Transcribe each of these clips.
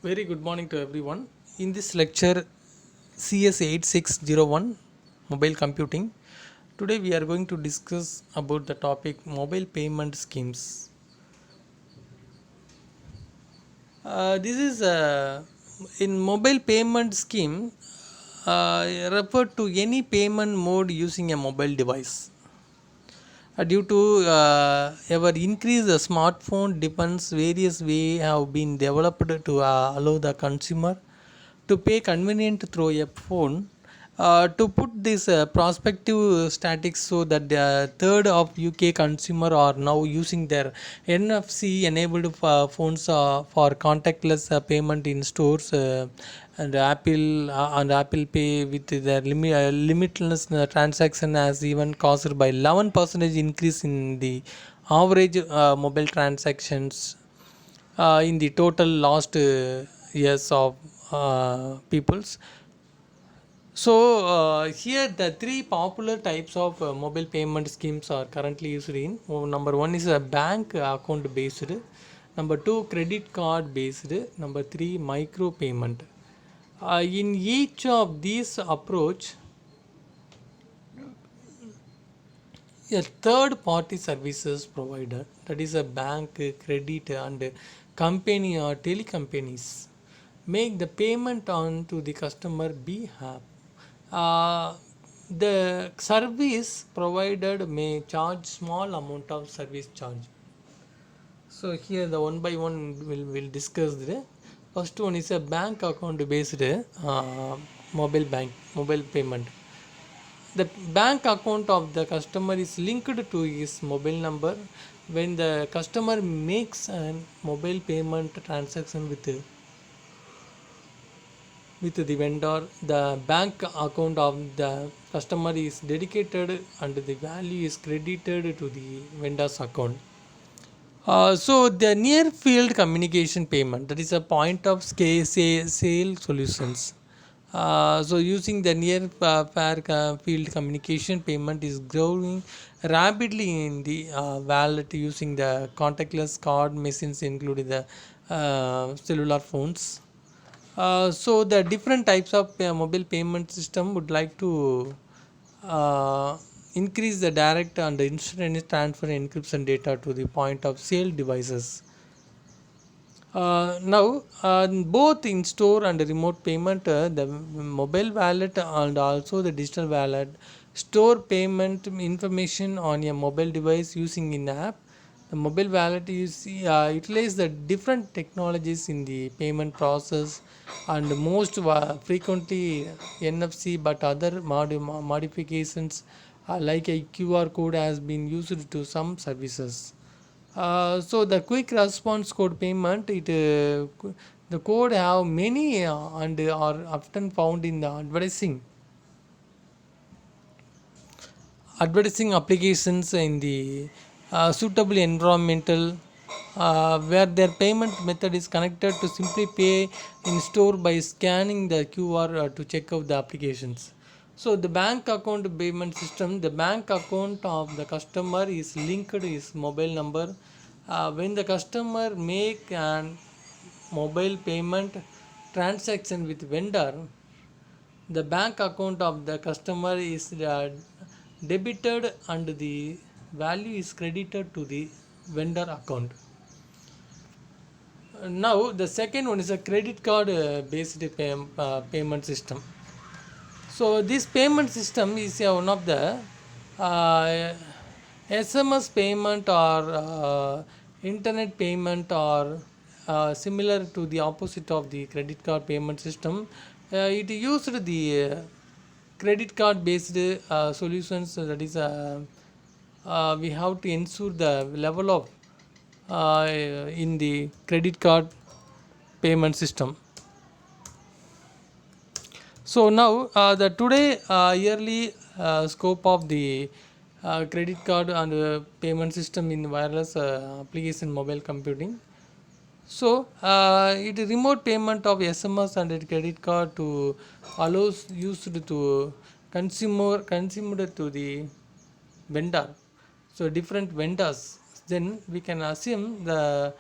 Very good morning to everyone. In this lecture, CS8601 mobile computing, today we are going to discuss about the topic mobile payment schemes. This is in mobile payment scheme referred to any payment mode using a mobile device. Due to our increase the smartphone depends various way have been developed to allow the consumer to pay convenient through a phone. To put this prospective statistics so that the third of UK consumer are now using their NFC enabled phones for contactless payment in stores, and Apple Pay with their limitless transaction has even caused by 11% increase in the average mobile transactions in the total last years of peoples. So here the three popular types of mobile payment schemes are currently used in. Number one is a bank account based. Number two, credit card based. Number three, micro payment. In each of these approach, a third party services provider, that is a bank, credit and company or telecompanies, make the payment on to the customer behalf. uh, the service provided may charge small amount of service charge. So here the one by one will discuss the first one is a bank account based mobile payment. The bank account of the customer is linked to his mobile number. When the customer makes an mobile payment transaction with the vendor, the bank account of the customer is dedicated and the value is credited to the vendor's account. So the near field communication payment, that is a point of sale solutions. So using the near far field communication payment is growing rapidly in the wallet using the contactless card machines including the cellular phones. So the different types of mobile payment system would like to uh, increase the direct and instantaneous transfer encryption data to the point of sale devices. Now, both in store and remote payment, the mobile wallet and also the digital wallet store payment information on a mobile device using in app. The mobile wallet is utilize the different technologies in the payment process and most frequently NFC, but other modifications like a QR code has been used to some services. So the quick response code payment, the code have many and are often found in the advertising applications in the suitable environmental where their payment method is connected to simply pay in store by scanning the QR to check out the applications. So the bank account payment system, the bank account of the customer is linked to his mobile number. When the customer make an mobile payment transaction with vendor, the bank account of the customer is debited and the value is credited to the vendor account. Now the second one is a credit card based payment system. So this payment system is one of the uh, SMS payment or internet payment or similar to the opposite of the credit card payment system. It used the credit card based solutions. That is, we have to ensure the level of in the credit card payment system. So now the today yearly scope of the credit card and payment system in wireless application mobile computing. So it is remote payment of SMS and credit card to allows used to consumer to the vendor. So different vendors. Then we can assume the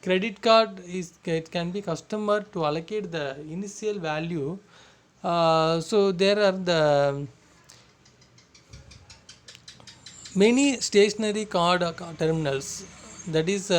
credit card is it can be customer to allocate the initial value. So there are the many stationary card terminals, that is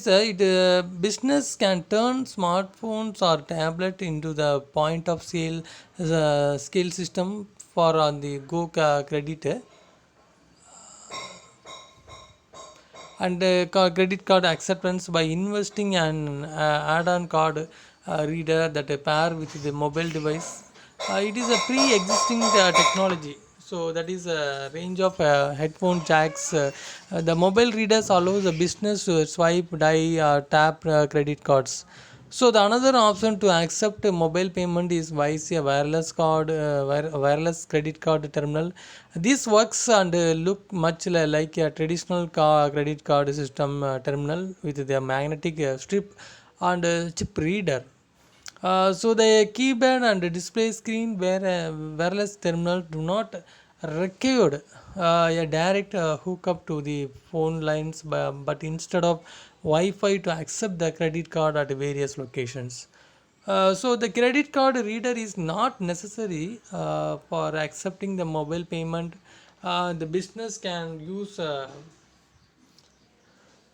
it business can turn smartphones or tablet into the point of sale scale system for on the go credit and credit card acceptance by investing an add-on card reader that pair with the mobile device. It is a pre-existing technology. So that is a range of headphone jacks. The mobile readers allows the business to swipe, die, tap credit cards. So the another option to accept a mobile payment is via a wireless card, wireless credit card terminal. This works and look much like a traditional credit card system terminal with the magnetic strip and chip reader. So the keypad and the display screen where wireless terminal do not require a direct hookup to the phone lines, but instead of Wi-Fi to accept the credit card at various locations. So the credit card reader is not necessary for accepting the mobile payment. The business can use a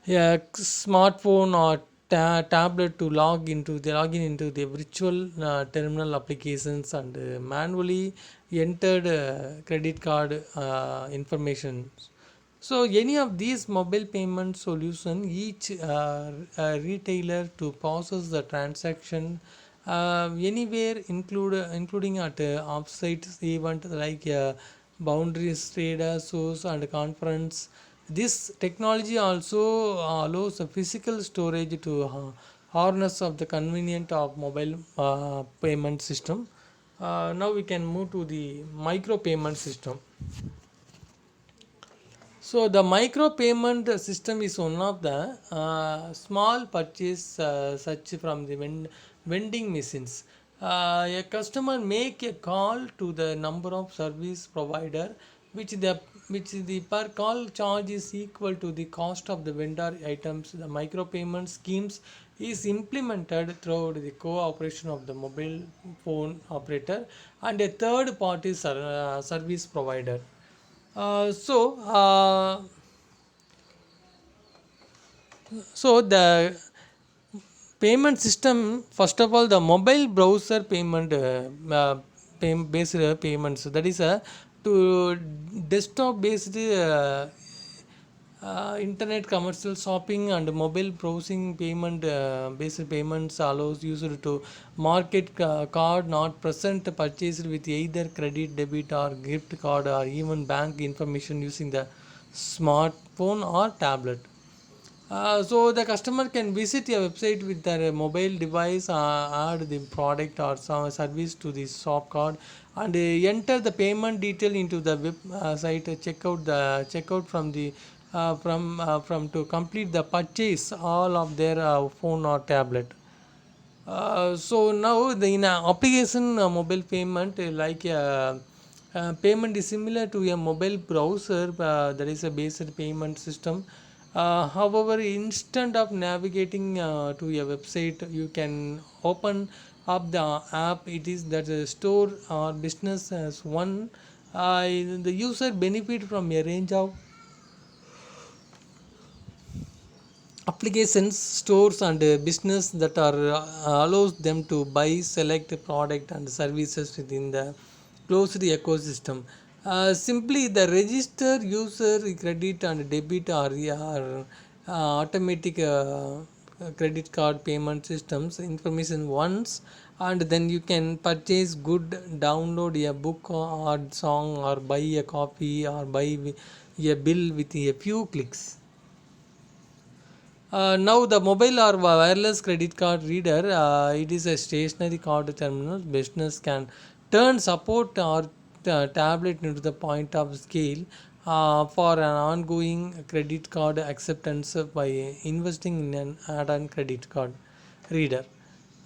smartphone or tablet to log in into the virtual terminal applications and manually entered credit card information. So any of these mobile payment solution, each retailer to process the transaction anywhere, including at offsite event like boundaries trader shows and conference. This technology also allows a physical storage to harness of the convenient of mobile payment system. Now we can move to the micro payment system. So the micro payment system is one of the small purchase such from the vending machines. A customer make a call to the number of service provider, which the per call charge is equal to the cost of the vendor items. The micro payment schemes is implemented through the cooperation of the mobile phone operator and a third party service provider. Uh, so, uh, so the payment system, first of all, the mobile browser payment based payments. That is a to desktop based internet commercial shopping and mobile browsing payment based payments allows user to market card not present purchased with either credit, debit, or gift card, or even bank information using the smartphone or tablet. So the customer can visit a website with their mobile device, add the product or some service to the shop card, and enter the payment detail into the web site. Checkout from to complete the purchase all of their phone or tablet. So now the in application mobile payment payment is similar to a mobile browser that is a basic payment system. However, instead of navigating to a website, you can open up the app. It is that store or business as one. The user benefit from a range of applications, stores, and business that are allows them to buy select product and services within the closed ecosystem. Simply the register user credit and debit or automatic credit card payment systems information once, and then you can purchase good, download a book or song, or buy a coffee, or buy a bill with a few clicks. Now the mobile or wireless credit card reader, it is a stationary card terminal. Business can turn support or tablet into the point of scale for an ongoing credit card acceptance by investing in an add-on credit card reader.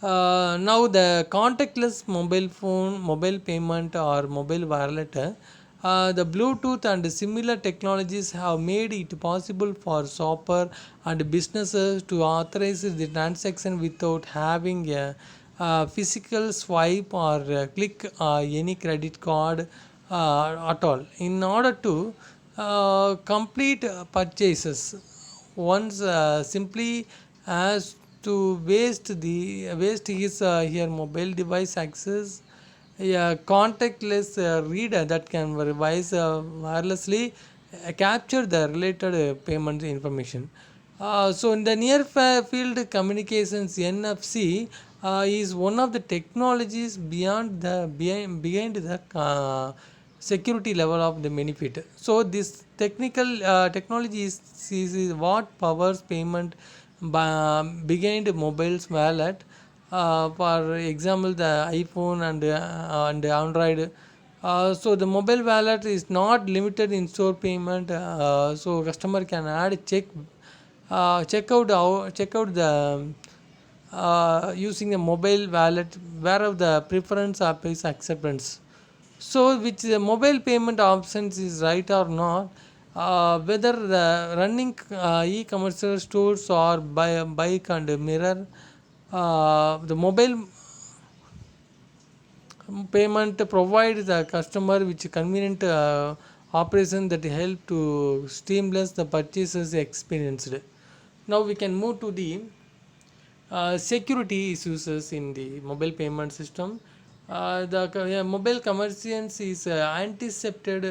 Now the contactless mobile phone, mobile payment or mobile wallet, the Bluetooth and similar technologies have made it possible for shopper and businesses to authorize the transaction without having a physical swipe or click any credit card at all. In order to complete purchases, once simply as to waste his here mobile device access a contactless reader that can revise wirelessly capture the related payment information. So in the field communications NFC is one of the technologies behind the security level of the benefit. So this technical technology is what powers payment behind mobile's wallet. For example, the iPhone and Android. So the mobile wallet is not limited in store payment. So customer can add check out the using a mobile wallet wherever the preference app is acceptance. So which the mobile payment options is right or not, whether the running e-commerce stores or buy a bike and a mirror, the mobile payment provide the customer which convenient operation that help to seamless the purchases experienced. Now we can move to the security issues in the mobile payment system. Mobile commerciants is anticipated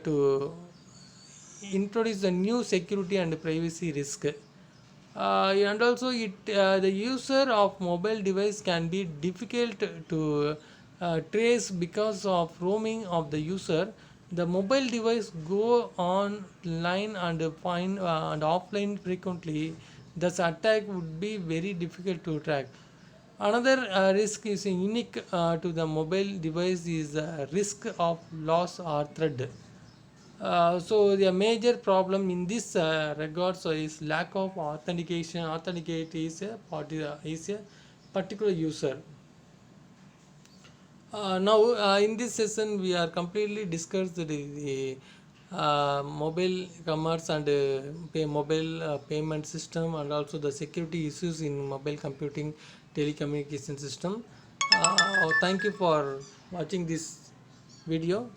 to introduce the new security and privacy risk. And also the user of mobile device can be difficult to trace because of roaming of the user. The mobile device go online and find and offline frequently. Thus attack would be very difficult to track. Another risk is unique to the mobile device is the risk of loss or threat. So the major problem in this regard so is lack of authentication. Authenticate is is a particular user. Now in this session we are completely discussed the mobile commerce and mobile payment system and also the security issues in mobile computing telecommunication system. Thank you for watching this video.